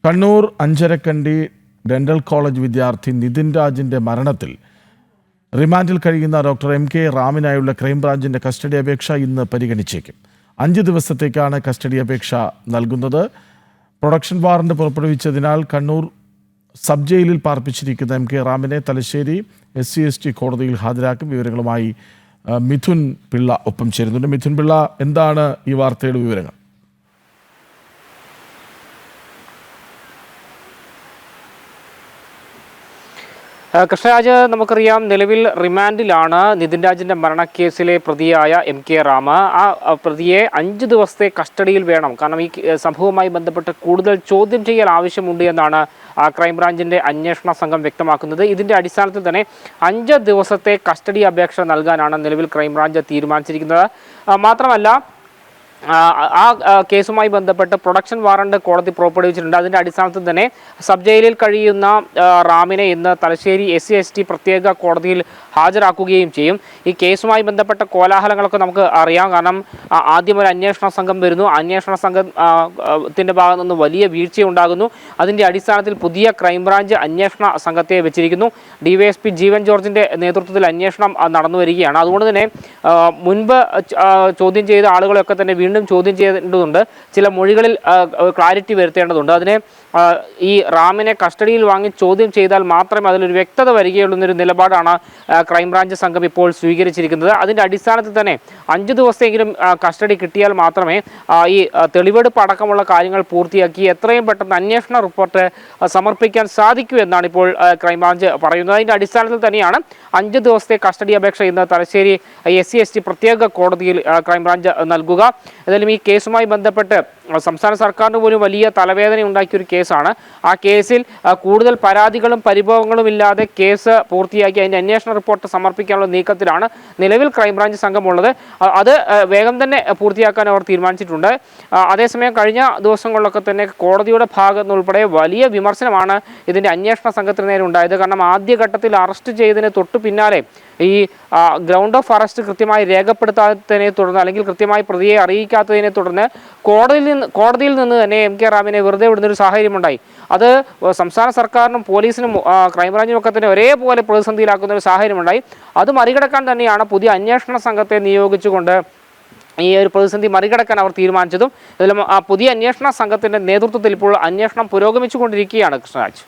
Kannur Anjarakandy dental college വിദ്യാർത്ഥി നിതിൻ രാജിന്റെ മരണത്തിൽ റിമാൻഡിൽ കഴിയുന്ന ഡോക്ടർ എം.കെ. റാമിനായുള്ള ക്രൈംബ്രാഞ്ചിന്റെ കസ്റ്റഡി അപേക്ഷ ഇന്ന് പരിഗണിച്ചേക്കും. 5 ദിവസത്തേക്കാണ് കസ്റ്റഡി അപേക്ഷ നൽകുന്നത്. പ്രൊഡക്ഷൻ വാറന്റ് പുറപ്പെടുവിച്ചതിനാൽ കണ്ണൂർ സബ് ജയിലിൽ പാർപ്പിച്ചിരിക്കുന്ന എം.കെ. റാമിനെ തലശ്ശേരി SC/ST കോടതിയിൽ ഹാജരാക്കും. വിവരങ്ങളുമായി മിഥുൻ പിള്ള ഒപ്പം ചേരുന്നുണ്ട്. മിഥുൻ പിള്ള, എന്താണ് ഈ വാർത്തയുടെ വിവരങ്ങൾ? കൃഷ്ണരാജ്, നമുക്കറിയാം നിലവിൽ റിമാൻഡിലാണ് നിതിൻ രാജിന്റെ മരണക്കേസിലെ പ്രതിയായ എം.കെ. റാം. ആ പ്രതിയെ 5 ദിവസത്തെ കസ്റ്റഡിയിൽ വേണം. കാരണം ഈ സംഭവവുമായി ബന്ധപ്പെട്ട് കൂടുതൽ ചോദ്യം ചെയ്യൽ ആവശ്യമുണ്ട് എന്നാണ് ക്രൈംബ്രാഞ്ചിന്റെ അന്വേഷണ സംഘം വ്യക്തമാക്കുന്നത്. ഇതിന്റെ അടിസ്ഥാനത്തിൽ തന്നെ 5 ദിവസത്തെ കസ്റ്റഡി അപേക്ഷ നൽകാനാണ് നിലവിൽ ക്രൈംബ്രാഞ്ച് തീരുമാനിച്ചിരിക്കുന്നത്. മാത്രമല്ല, ആ കേസുമായി ബന്ധപ്പെട്ട് പ്രൊഡക്ഷൻ വാറണ്ട് കോടതി പുറപ്പെടുവിച്ചിട്ടുണ്ട്. അതിൻ്റെ അടിസ്ഥാനത്തിൽ തന്നെ സബ് ജയിലിൽ കഴിയുന്ന റാമിനെ ഇന്ന് തലശ്ശേരി SC/ST പ്രത്യേക കോടതിയിൽ ഹാജരാക്കുകയും ചെയ്യും. ഈ കേസുമായി ബന്ധപ്പെട്ട കോലാഹലങ്ങളൊക്കെ നമുക്ക് അറിയാം. കാരണം ആദ്യം ഒരു അന്വേഷണ സംഘം വരുന്നു. അന്വേഷണ സംഘത്തിൻ്റെ ഭാഗത്തു നിന്ന് വലിയ വീഴ്ചയുണ്ടാകുന്നു. അതിൻ്റെ അടിസ്ഥാനത്തിൽ പുതിയ ക്രൈംബ്രാഞ്ച് അന്വേഷണ സംഘത്തെ വെച്ചിരിക്കുന്നു. DYSP ജീവൻ ജോർജിൻ്റെ നേതൃത്വത്തിൽ അന്വേഷണം നടന്നു വരികയാണ്. അതുകൊണ്ട് തന്നെ മുൻപ് ചോദ്യം ചെയ്ത ആളുകളെയൊക്കെ തന്നെ വീണ്ടും ചോദ്യം ചെയ്യേണ്ടതുണ്ട്. ചില മൊഴികളിൽ ക്ലാരിറ്റി വരുത്തേണ്ടതുണ്ട്. അതിനെ ഈ റാമിനെ കസ്റ്റഡിയിൽ വാങ്ങി ചോദ്യം ചെയ്താൽ മാത്രമേ അതിലൊരു വ്യക്തത വരികയുള്ളൂ എന്നൊരു നിലപാടാണ് ക്രൈംബ്രാഞ്ച് സംഘം ഇപ്പോൾ സ്വീകരിച്ചിരിക്കുന്നത്. അതിൻ്റെ അടിസ്ഥാനത്തിൽ തന്നെ 5 ദിവസമെങ്കിലും കസ്റ്റഡി കിട്ടിയാൽ മാത്രമേ ഈ തെളിവെടുപ്പ് അടക്കമുള്ള കാര്യങ്ങൾ പൂർത്തിയാക്കി എത്രയും പെട്ടെന്ന് അന്വേഷണ റിപ്പോർട്ട് സമർപ്പിക്കാൻ സാധിക്കൂ എന്നാണ് ഇപ്പോൾ ക്രൈംബ്രാഞ്ച് പറയുന്നത്. അതിൻ്റെ അടിസ്ഥാനത്തിൽ തന്നെയാണ് 5 ദിവസത്തെ കസ്റ്റഡി അപേക്ഷ ഇന്ന് തലശ്ശേരി SC/ST പ്രത്യേക കോടതിയിൽ ക്രൈംബ്രാഞ്ച് നൽകുക. ഏതായാലും ഈ കേസുമായി ബന്ധപ്പെട്ട് സംസ്ഥാന സർക്കാരിന് പോലും വലിയ തലവേദന ഉണ്ടാക്കിയൊരു കേസാണ്. ആ കേസിൽ കൂടുതൽ പരാതികളും പരിഭവങ്ങളും ഇല്ലാതെ കേസ് പൂർത്തിയാക്കി അതിൻ്റെ അന്വേഷണ റിപ്പോർട്ട് സമർപ്പിക്കാനുള്ള നീക്കത്തിലാണ് നിലവിൽ ക്രൈംബ്രാഞ്ച് സംഘമുള്ളത്. അത് വേഗം തന്നെ പൂർത്തിയാക്കാൻ അവർ തീരുമാനിച്ചിട്ടുണ്ട്. അതേസമയം കഴിഞ്ഞ ദിവസങ്ങളിലൊക്കെ തന്നെ കോടതിയുടെ ഭാഗത്തു നിന്നുൾപ്പെടെ വലിയ വിമർശനമാണ് ഇതിൻ്റെ അന്വേഷണ സംഘത്തിന് നേരെ ഉണ്ടായത്. കാരണം ആദ്യഘട്ടത്തിൽ അറസ്റ്റ് ചെയ്തതിന് തൊട്ടു പിന്നാലെ ഈ ഗ്രൗണ്ട് ഓഫ് അറസ്റ്റ് കൃത്യമായി രേഖപ്പെടുത്താത്തതിനെ തുടർന്ന്, അല്ലെങ്കിൽ കൃത്യമായി പ്രതിയെ അറിയിക്കാത്തതിനെ തുടർന്ന് കോടതിയിൽ നിന്ന് തന്നെ എം.കെ. റാമിനെ വെറുതെ വിടുന്നൊരു സാഹചര്യമുണ്ടായി. അത് സംസ്ഥാന സർക്കാരിനും പോലീസിനും ക്രൈംബ്രാഞ്ചിനും ഒക്കെ തന്നെ ഒരേപോലെ പ്രതിസന്ധിയിലാക്കുന്ന ഒരു സാഹചര്യമുണ്ടായി. അത് മറികടക്കാൻ തന്നെയാണ് പുതിയ അന്വേഷണ സംഘത്തെ നിയോഗിച്ചുകൊണ്ട് ഈ ഒരു പ്രതിസന്ധി മറികടക്കാൻ അവർ തീരുമാനിച്ചതും. ഇതിലും പുതിയ അന്വേഷണ സംഘത്തിൻ്റെ നേതൃത്വത്തിൽ ഇപ്പോൾ അന്വേഷണം പുരോഗമിച്ചുകൊണ്ടിരിക്കുകയാണ്. കൃഷ്ണരാജ്.